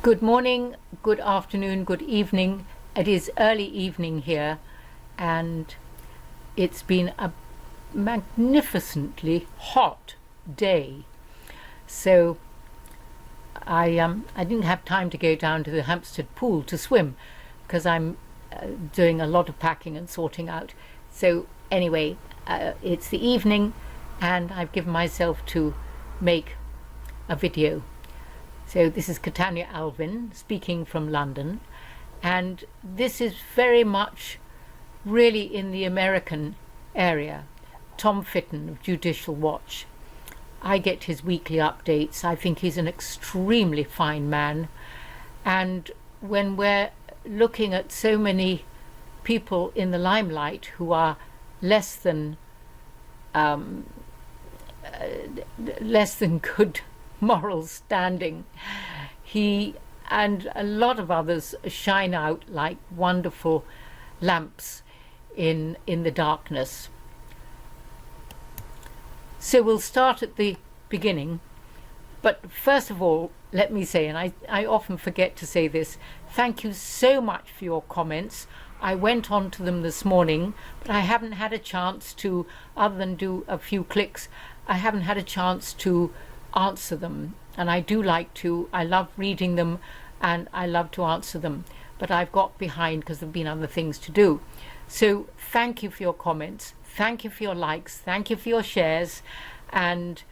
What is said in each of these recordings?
Good morning, good afternoon, good evening. It is early evening here, and it's been a magnificently hot day. So I didn't have time to go down to the Hampstead pool to swim because I'm doing a lot of packing and sorting out. So anyway, it's the evening, and I've given myself to make a video. So this is Katannya Alven speaking from London, and this is very much really in the American area. Tom Fitton of Judicial Watch. I get his weekly updates. I think he's an extremely fine man, and when we're looking at so many people in the limelight who are less than good moral standing, he and a lot of others shine out like wonderful lamps in the darkness. So we'll start at the beginning, but first of all, let me say, and I often forget to say this, thank you so much for your comments. I went on to them this morning, but I haven't had a chance to, other than do a few clicks, I haven't had a chance to answer them, and I do like to. I love reading them and I love to answer them, but I've got behind because there have been other things to do. So thank you for your comments, thank you for your likes, thank you for your shares, and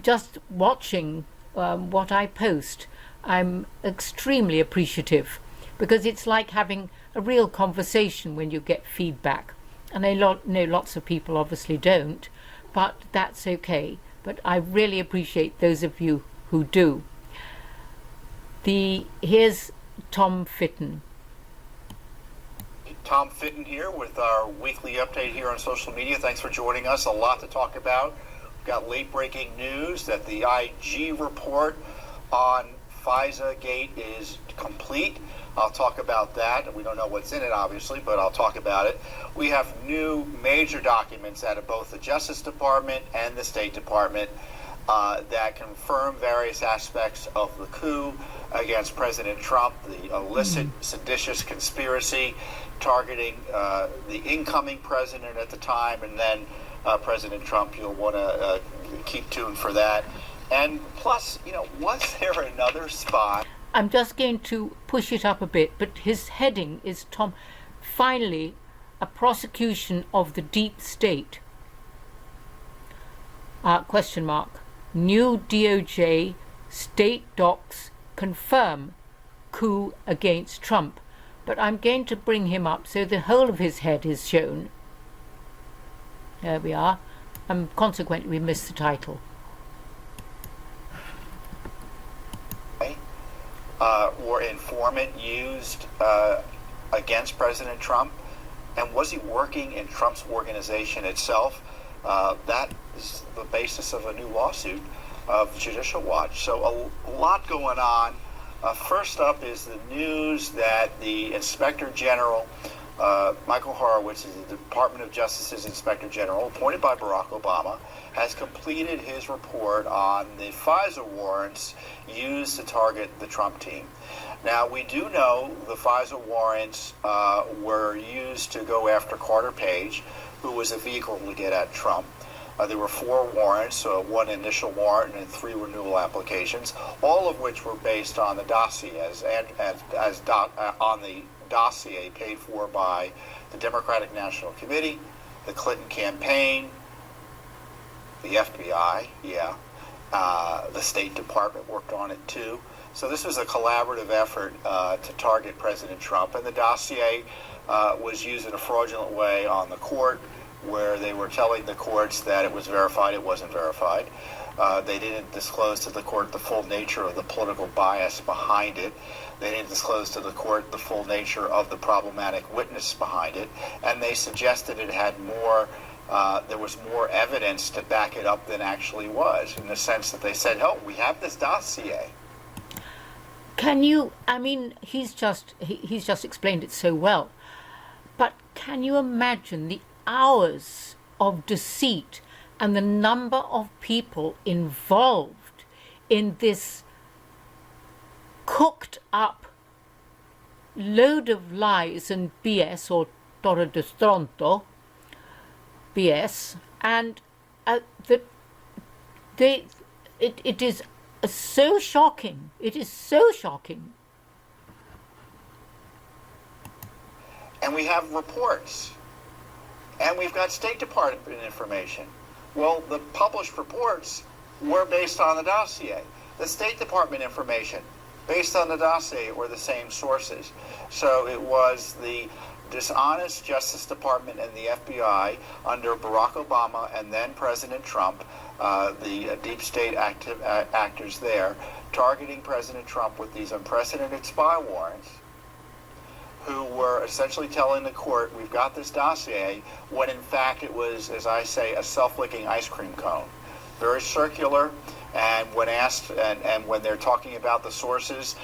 just watching what I post. I'm extremely appreciative because it's like having a real conversation when you get feedback, and I know lots of people obviously don't, but that's okay. But I really appreciate those of you who do. Here's Tom Fitton. Tom Fitton here with our weekly update here on social media. Thanks for joining us. A lot to talk about. We've got late breaking news that the IG report on FISA Gate is complete. I'll talk about that. We don't know what's in it, obviously, but I'll talk about it. We have new major documents out of both the Justice Department and the State Department that confirm various aspects of the coup against President Trump, the illicit, seditious conspiracy targeting the incoming president at the time, and then President Trump. You'll want to keep tuned for that. And plus, was there another spot? I'm just going to push it up a bit, but his heading is finally, a prosecution of the deep state. Question mark. New DOJ state docs confirm coup against Trump. But I'm going to bring him up so the whole of his head is shown. There we are. And consequently, we missed the title. Or informant used against President Trump? And was he working in Trump's organization itself? That is the basis of a new lawsuit of Judicial Watch. So a lot going on. First up is the news that the Inspector General, Michael Horowitz, is the Department of Justice's Inspector General, appointed by Barack Obama, has completed his report on the FISA warrants used to target the Trump team. Now, we do know the FISA warrants were used to go after Carter Page, who was a vehicle to get at Trump. There were 4 warrants, one initial warrant and 3 renewal applications, all of which were based on the dossiers on the dossier paid for by the Democratic National Committee, the Clinton campaign, the FBI, the State Department worked on it too. So this was a collaborative effort to target President Trump, and the dossier was used in a fraudulent way on the court, where they were telling the courts that it was verified. It wasn't verified. They didn't disclose to the court the full nature of the political bias behind it. They didn't disclose to the court the full nature of the problematic witness behind it, and they suggested it had more. There was more evidence to back it up than actually was, in the sense that they said, "Oh, we have this dossier." Can you? I mean, he's just explained it so well. But can you imagine the hours of deceit and the number of people involved in this cooked up load of lies and BS, or torre de stronto BS, and it is so shocking. It is so shocking. And we have reports. And we've got State Department information. Well, the published reports were based on the dossier. The State Department information, based on the dossier, were the same sources. So it was the dishonest Justice Department and the FBI under Barack Obama and then President Trump, the deep state actors there, targeting President Trump with these unprecedented spy warrants, who were essentially telling the court, we've got this dossier, when in fact it was, as I say, a self-licking ice cream cone. Very circular, and when asked, and when they're talking about the sources,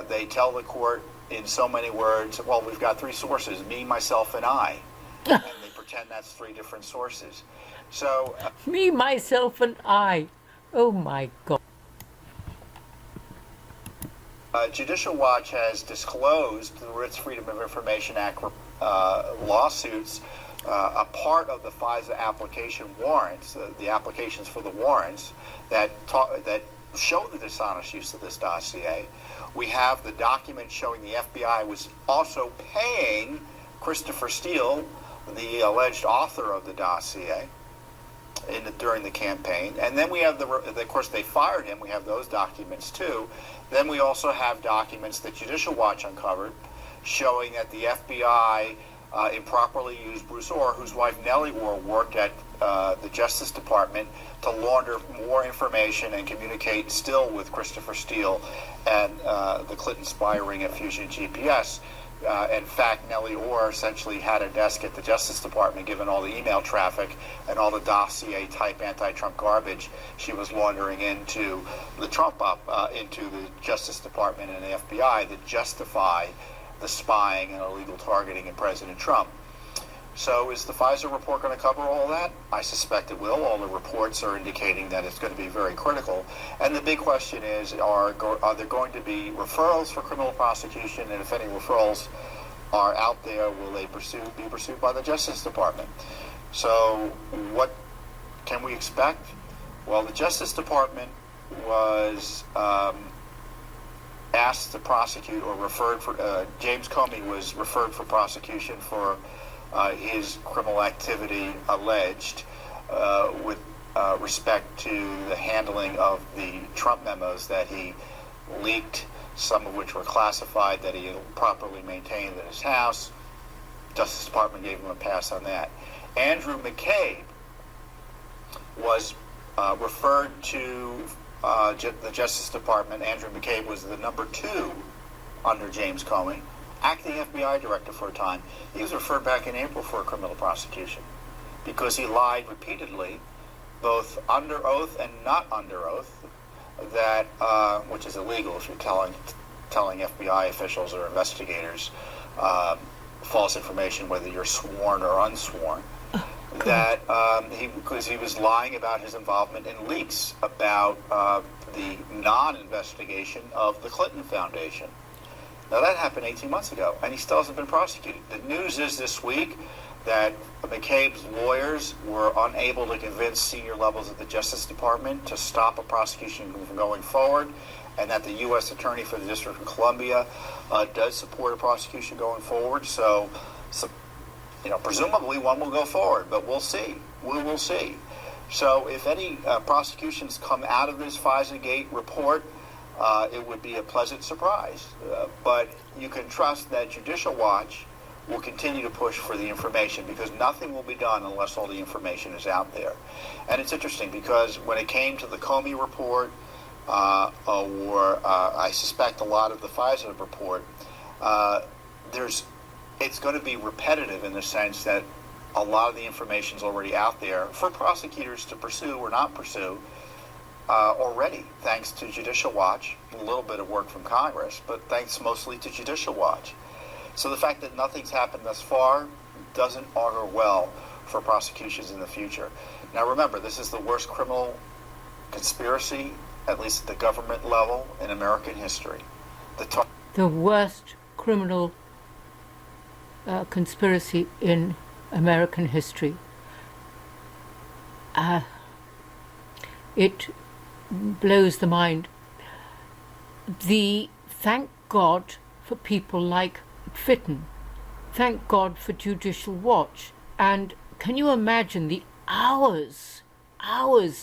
they tell the court in so many words, well, we've got three sources, me, myself, and I. And they pretend that's three different sources. So me, myself, and I. Oh my God. Judicial Watch has disclosed through its Freedom of Information Act lawsuits a part of the FISA application warrants, the applications for the warrants that show the dishonest use of this dossier. We have the document showing the FBI was also paying Christopher Steele, the alleged author of the dossier, during the campaign. And then we have of course they fired him. We have those documents too. Then we also have documents that Judicial Watch uncovered showing that the FBI improperly used Bruce Orr, whose wife Nellie Orr worked at the Justice Department, to launder more information and communicate still with Christopher Steele and the Clinton spy ring at Fusion GPS. In fact, Nellie Orr essentially had a desk at the Justice Department, given all the email traffic and all the dossier-type anti-Trump garbage she was laundering into the into the Justice Department and the FBI that justify the spying and illegal targeting of President Trump. So is the FISA report going to cover all that? I suspect it will. All the reports are indicating that it's going to be very critical. And the big question is, are there going to be referrals for criminal prosecution? And if any referrals are out there, will they be pursued by the Justice Department? So what can we expect? Well, the Justice Department was asked to prosecute, or referred for, James Comey was referred for prosecution for his criminal activity alleged with respect to the handling of the Trump memos that he leaked, some of which were classified, that he properly maintained in his house. Justice Department gave him a pass on that. Andrew McCabe was referred to the Justice Department. Andrew McCabe was the number 2 under James Comey, acting FBI director for a time. He was referred back in April for a criminal prosecution because he lied repeatedly, both under oath and not under oath, that which is illegal if you're telling FBI officials or investigators false information, whether you're sworn or unsworn. That because he was lying about his involvement in leaks about the non-investigation of the Clinton Foundation. Now that happened 18 months ago, and he still hasn't been prosecuted. The news is this week that McCabe's lawyers were unable to convince senior levels of the Justice Department to stop a prosecution from going forward, and that the U.S. Attorney for the District of Columbia does support a prosecution going forward. So presumably one will go forward, but we'll see. We will see. So if any prosecutions come out of this FISA-gate report, it would be a pleasant surprise. But you can trust that Judicial Watch will continue to push for the information, because nothing will be done unless all the information is out there. And it's interesting because when it came to the Comey report, or I suspect a lot of the FISA report, it's going to be repetitive in the sense that a lot of the information is already out there for prosecutors to pursue or not pursue already, thanks to Judicial Watch, a little bit of work from Congress, but thanks mostly to Judicial Watch. So the fact that nothing's happened thus far doesn't augur well for prosecutions in the future. Now remember, this is the worst criminal conspiracy, at least at the government level, in American history. the worst criminal conspiracy in American history. It blows the mind. Thank God for people like Fitton. Thank God for Judicial Watch. And can you imagine the hours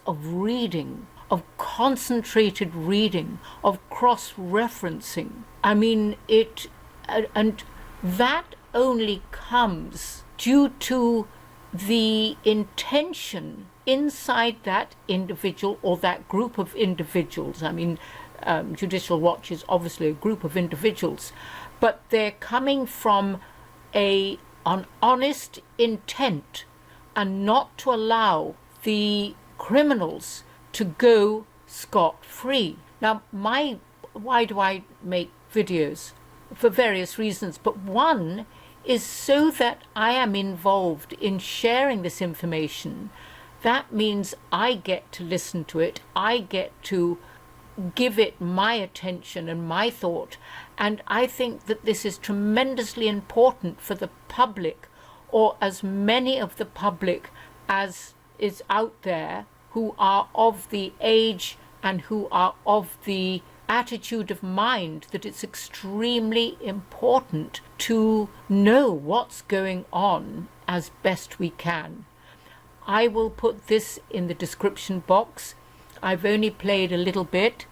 of reading, of concentrated reading, of cross-referencing? I mean, and that only comes due to the intention inside that individual or that group of individuals. I mean, Judicial Watch is obviously a group of individuals, but they're coming from an honest intent and not to allow the criminals to go scot-free. Now, why do I make videos? For various reasons, but one is so that I am involved in sharing this information. That means I get to listen to it, I get to give it my attention and my thought, and I think that this is tremendously important for the public, or as many of the public as is out there who are of the age and who are of the attitude of mind that it's extremely important to know what's going on as best we can. I will put this in the description box. I've only played a little bit.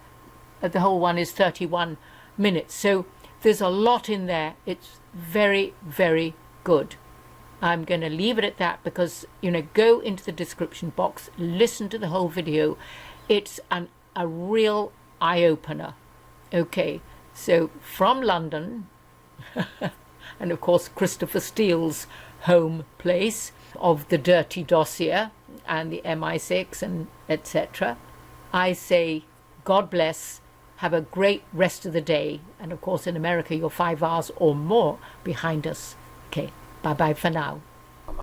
The whole one is 31 minutes, so there's a lot in there. It's very, very good. I'm going to leave it at that because, go into the description box, listen to the whole video. It's a real eye-opener. Okay, so from London, and of course Christopher Steele's home place of the dirty dossier and the MI6 and etc., I say God bless, have a great rest of the day, and of course in America you're 5 hours or more behind us. Okay, bye-bye for now.